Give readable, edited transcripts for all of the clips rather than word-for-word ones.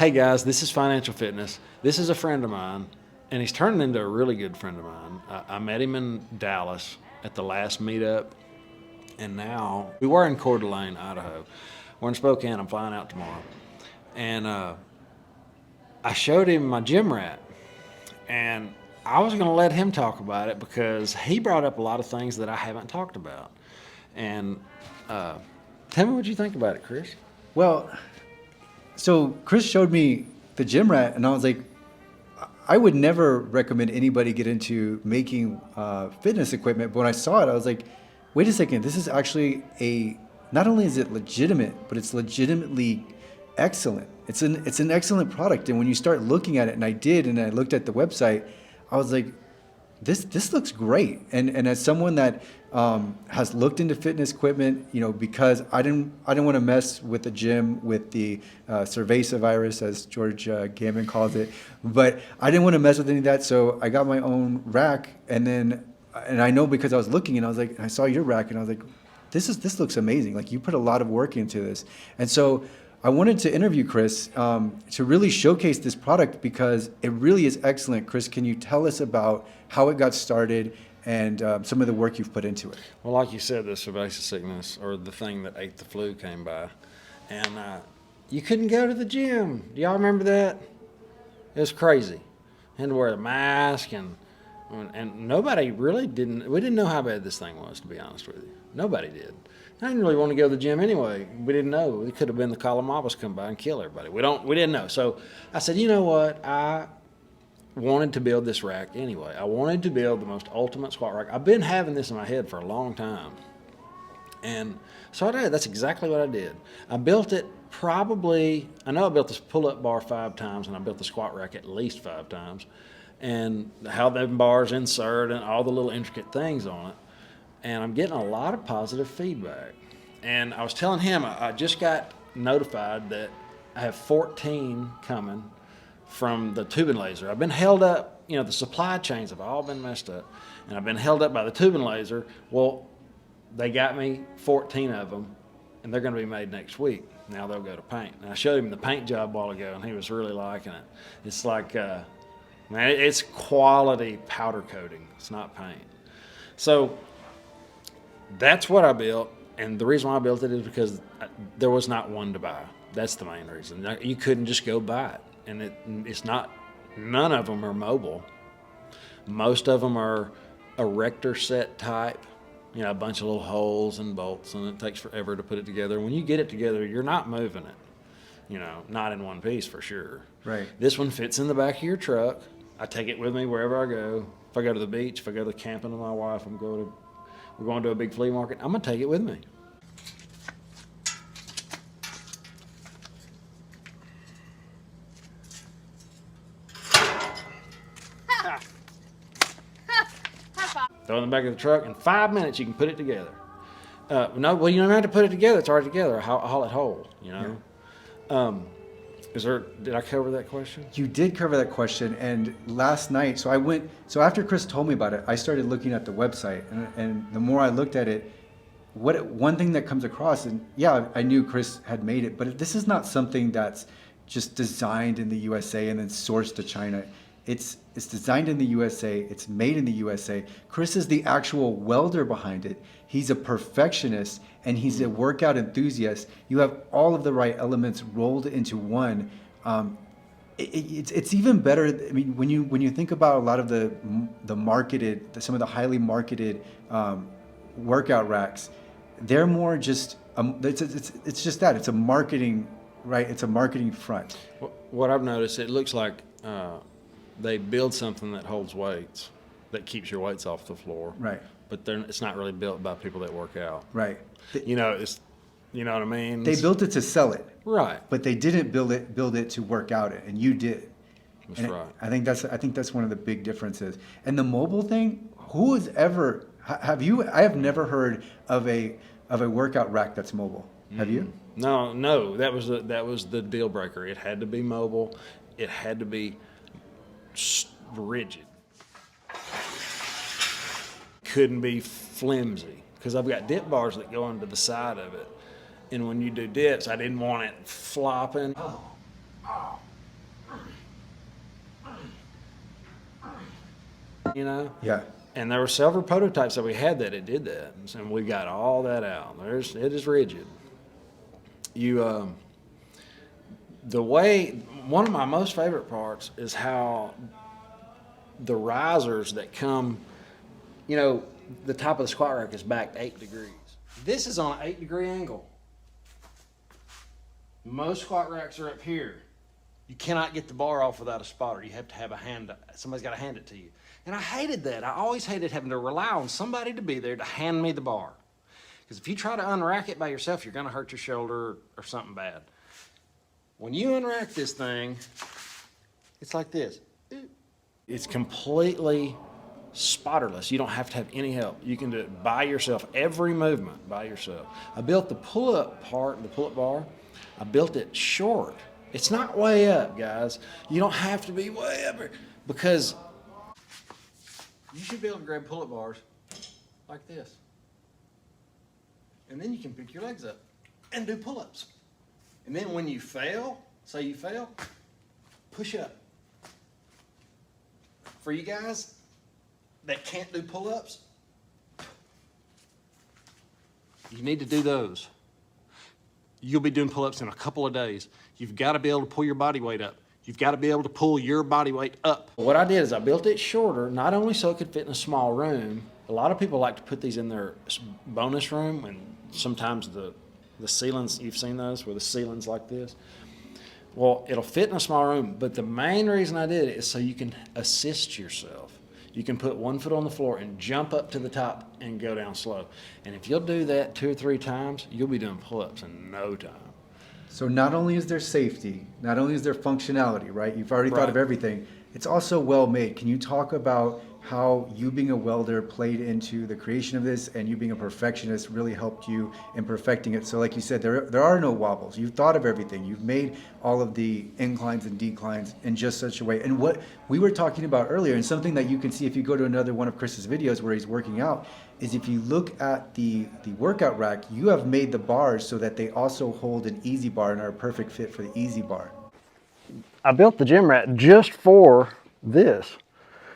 Hey guys, this is Financial Fitness. This is a friend of mine, and he's turning into a really good friend of mine. I met him in Dallas at the last meetup, and now we were in Coeur d'Alene, Idaho. We're in Spokane. I'm flying out tomorrow, and I showed him my gym rat, and I was going to let him talk about it because he brought up a lot of things that I haven't talked about. And tell me what you think about it, Chris. Well, so Chris showed me the gym rat, and I was like, I would never recommend anybody get into making fitness equipment. But when I saw it, I was like, wait a second, this is actually not only is it legitimate, but it's legitimately excellent. It's an excellent product. And when you start looking at it, and I looked at the website, I was like, this looks great. And as someone that has looked into fitness equipment, because I didn't want to mess with the gym with the cerveza virus, as George Gammon calls it, but I didn't want to mess with any of that. So I got my own rack, and I know because I was looking, and I was like, I saw your rack, and I was like, this looks amazing. Like, you put a lot of work into this. And so I wanted to interview Chris to really showcase this product because it really is excellent. Chris, can you tell us about how it got started and some of the work you've put into it? Well, like you said, the cerveza sickness, or the thing that ate the flu, came by, and you couldn't go to the gym. Do y'all remember that? It was crazy. Had to wear a mask, and nobody really didn't. We didn't know how bad this thing was, to be honest with you. Nobody did. I didn't really want to go to the gym anyway. We didn't know. It could have been the Kalamabas come by and kill everybody. We didn't know. So I said, you know what? I wanted to build this rack anyway. I wanted to build the most ultimate squat rack. I've been having this in my head for a long time. And so I did. That's exactly what I did. I built it I know I built this pull-up bar 5 times, and I built the squat rack at least 5 times. And how the bars insert and all the little intricate things on it. And I'm getting a lot of positive feedback. And I was telling him, I just got notified that I have 14 coming from the tubing laser. I've been held up, the supply chains have all been messed up, and I've been held up by the tubing laser. Well, they got me 14 of them, and they're going to be made next week. Now they'll go to paint. And I showed him the paint job a while ago, and he was really liking it. It's like, man, it's quality powder coating. It's not paint. So that's what I built, and the reason why I built it is because there was not one to buy. That's the main reason. You couldn't just go buy it, and it's not. None of them are mobile. Most of them are erector set type, a bunch of little holes and bolts, and it takes forever to put it together. When you get it together, you're not moving it, not in one piece for sure. Right. This one fits in the back of your truck. I take it with me wherever I go. If I go to the beach, if I go to camping with my wife, we're going to a big flea market, I'm going to take it with me. Throw it in the back of the truck. In 5 minutes, you can put it together. You don't have to put it together. It's already together. I'll haul it whole, Yeah. Did I cover that question? You did cover that question, and last night, so after Chris told me about it, I started looking at the website, and the more I looked at it, one thing that comes across, and yeah, I knew Chris had made it, but this is not something that's just designed in the USA and then sourced to China. It's designed in the USA, it's made in the USA. Chris is the actual welder behind it. He's a perfectionist, and he's a workout enthusiast. You have all of the right elements rolled into one. It's even better. I mean, when you think about a lot of some of the highly marketed workout racks, they're more just it's just that it's a marketing, right? It's a marketing front. What I've noticed, it looks like they build something that holds weights, that keeps your weights off the floor. Right. But it's not really built by people that work out. Right. You know what I mean? They built it to sell it. Right. But they didn't build it to work out it, and you did. That's right. I think that's one of the big differences. And the mobile thing, I have never heard of a workout rack that's mobile. Have you? No, that was the deal breaker. It had to be mobile. It had to be rigid. Couldn't be flimsy, because I've got dip bars that go into the side of it, and when you do dips, I didn't want it flopping. you know? Yeah. And there were several prototypes that we had that it did that, and we got all that out. It is rigid. One of my most favorite parts is how the risers that come, the top of the squat rack is back 8 degrees. This is on an 8-degree angle. Most squat racks are up here. You cannot get the bar off without a spotter. You have to have a hand. Somebody's got to hand it to you. And I hated that. I always hated having to rely on somebody to be there to hand me the bar. Because if you try to unrack it by yourself, you're going to hurt your shoulder or something bad. When you unrack this thing, it's like this. It's completely spotterless. You don't have to have any help. You can do it by yourself, every movement by yourself. I built the pull-up part, the pull-up bar, I built it short. It's not way up, guys. You don't have to be way up because you should be able to grab pull-up bars like this. And then you can pick your legs up and do pull-ups. And then when you fail, say you fail, push up. For you guys that can't do pull-ups, you need to do those. You'll be doing pull-ups in a couple of days. You've got to be able to pull your body weight up. You've got to be able to pull your body weight up. What I did is I built it shorter, not only so it could fit in a small room. A lot of people like to put these in their bonus room, and sometimes the ceilings, you've seen those, where the ceiling's like this. Well, it'll fit in a small room, but the main reason I did it is so you can assist yourself. You can put one foot on the floor and jump up to the top and go down slow. And if you'll do that 2 or 3 times, you'll be doing pull-ups in no time. So not only is there safety, not only is there functionality, right? You've already thought of everything. It's also well made. Can you talk about how you being a welder played into the creation of this, and you being a perfectionist really helped you in perfecting it? So like you said, there are no wobbles. You've thought of everything. You've made all of the inclines and declines in just such a way. And what we were talking about earlier, and something that you can see if you go to another one of Chris's videos where he's working out, is if you look at the workout rack, you have made the bars so that they also hold an easy bar and are a perfect fit for the easy bar. I built the gym rat just for this.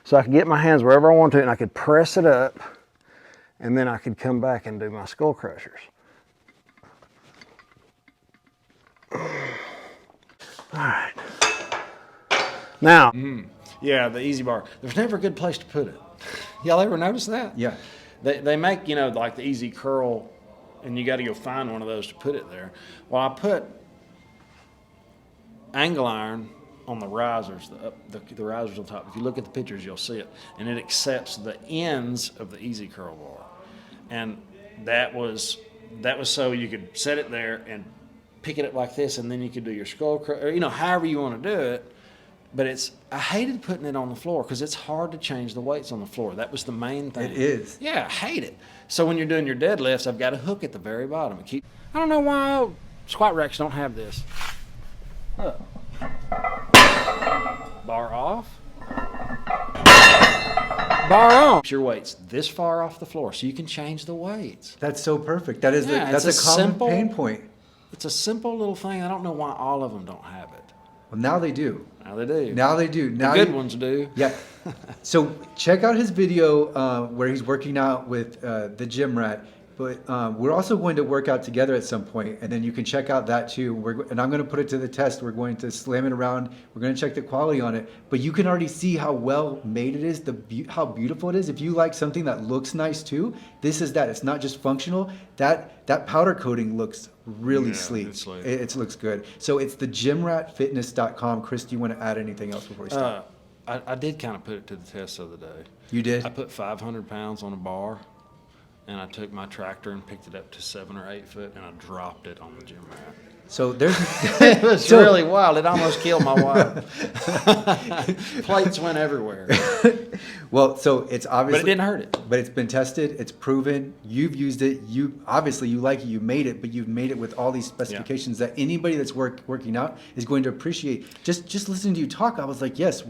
So I could get my hands wherever I want to, and I could press it up, and then I could come back and do my skull crushers. All right. Now, yeah, the easy bar. There's never a good place to put it. Y'all ever notice that? Yeah. They make, like the easy curl, and you got to go find one of those to put it there. Well, I put angle iron on the risers, the risers on top. If you look at the pictures, you'll see it. And it accepts the ends of the easy curl bar. And that was so you could set it there and pick it up like this, and then you could do your skull curl, or, however you want to do it. But I hated putting it on the floor because it's hard to change the weights on the floor. That was the main thing. It is. Yeah, I hate it. So when you're doing your deadlifts, I've got a hook at the very bottom. I don't know why squat racks don't have this. Look. Bar off. Bar on. Your weights this far off the floor so you can change the weights. That's so perfect. That's a common pain point. It's a simple little thing. I don't know why all of them don't have it. Well, now they do. Now they do. Now they do. The good ones do. Yeah. So check out his video where he's working out with the gym rat. But we're also going to work out together at some point, and then you can check out that too. And I'm going to put it to the test. We're going to slam it around. We're going to check the quality on it. But you can already see how well made it is, how beautiful it is. If you like something that looks nice too, this is that. It's not just functional. That powder coating looks really sleek. It looks good. So it's the gymratfitness.com. Chris, do you want to add anything else before we start? I did kind of put it to the test the other day. You did? I put 500 pounds on a bar. And I took my tractor and picked it up to 7 or 8 foot, and I dropped it on the gym mat. So there's it was really wild. It almost killed my wife. Plates went everywhere. Well, so it's obviously, but it didn't hurt it. But it's been tested. It's proven. You've used it. You like it. You made it, but you've made it with all these specifications that anybody that's working out is going to appreciate. Just listening to you talk, I was like, yes.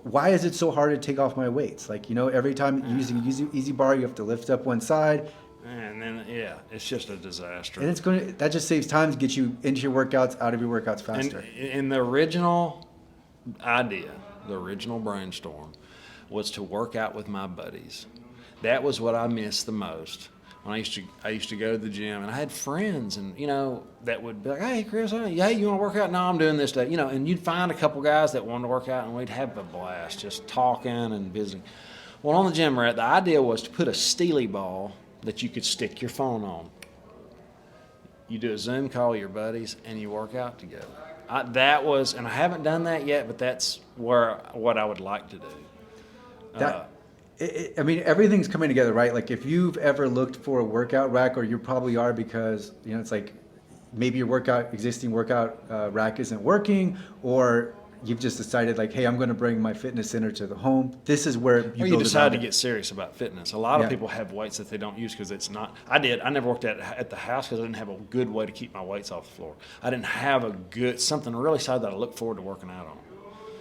Why is it so hard to take off my weights? Like, every time using easy bar, you have to lift up one side. And then, it's just a disaster. And that just saves time to get you into your workouts, out of your workouts faster. And the original idea, the original brainstorm, was to work out with my buddies. That was what I missed the most. When I used to go to the gym, and I had friends, and that would be like, "Hey, Chris, hey, you want to work out? No, I'm doing this day." And you'd find a couple guys that wanted to work out, and we'd have a blast just talking and visiting. Well, on the gym rat, the idea was to put a steely ball that you could stick your phone on. You do a Zoom call with your buddies, and you work out together. That was, and I haven't done that yet, but that's what I would like to do. I mean, everything's coming together, right? Like if you've ever looked for a workout rack, or you probably are, because it's like maybe your existing workout rack isn't working, or you've just decided like, hey, I'm going to bring my fitness center to the home. This is where you decide to get serious about fitness. A lot of people have weights that they don't use because it's not. I never worked at the house because I didn't have a good way to keep my weights off the floor. I didn't have something really solid that I look forward to working out on.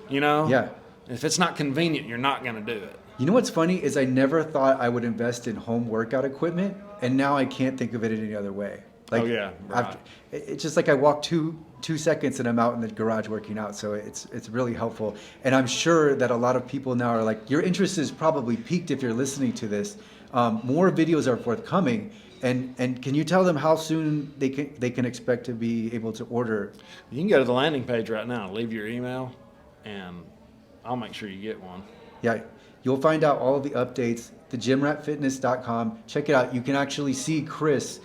Yeah. If it's not convenient, you're not going to do it. You know what's funny is I never thought I would invest in home workout equipment, and now I can't think of it any other way. Like, right. It's just like I walk 2 seconds and I'm out in the garage working out. So it's really helpful. And I'm sure that a lot of people now are like, your interest is probably peaked if you're listening to this. More videos are forthcoming. And can you tell them how soon they can expect to be able to order? You can go to the landing page right now, leave your email, and I'll make sure you get one. Yeah. You'll find out all of the updates, thegymratfitness.com. Check it out. You can actually see Chris.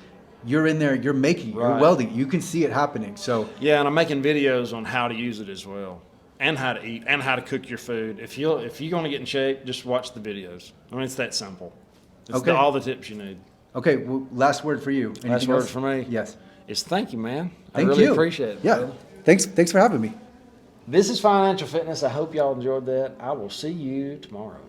You're in there, you're making, you're welding. You can see it happening. So yeah, and I'm making videos on how to use it as well, and how to eat, and how to cook your food. If you're going to get in shape, just watch the videos. I mean, it's that simple. It's all the tips you need. Okay, well, last word for you. Anything last word else? for me? Yes. Is thank you, man. Thank I really you. appreciate it. Yeah. Brother. Thanks for having me. This is Financial Fitness. I hope y'all enjoyed that. I will see you tomorrow.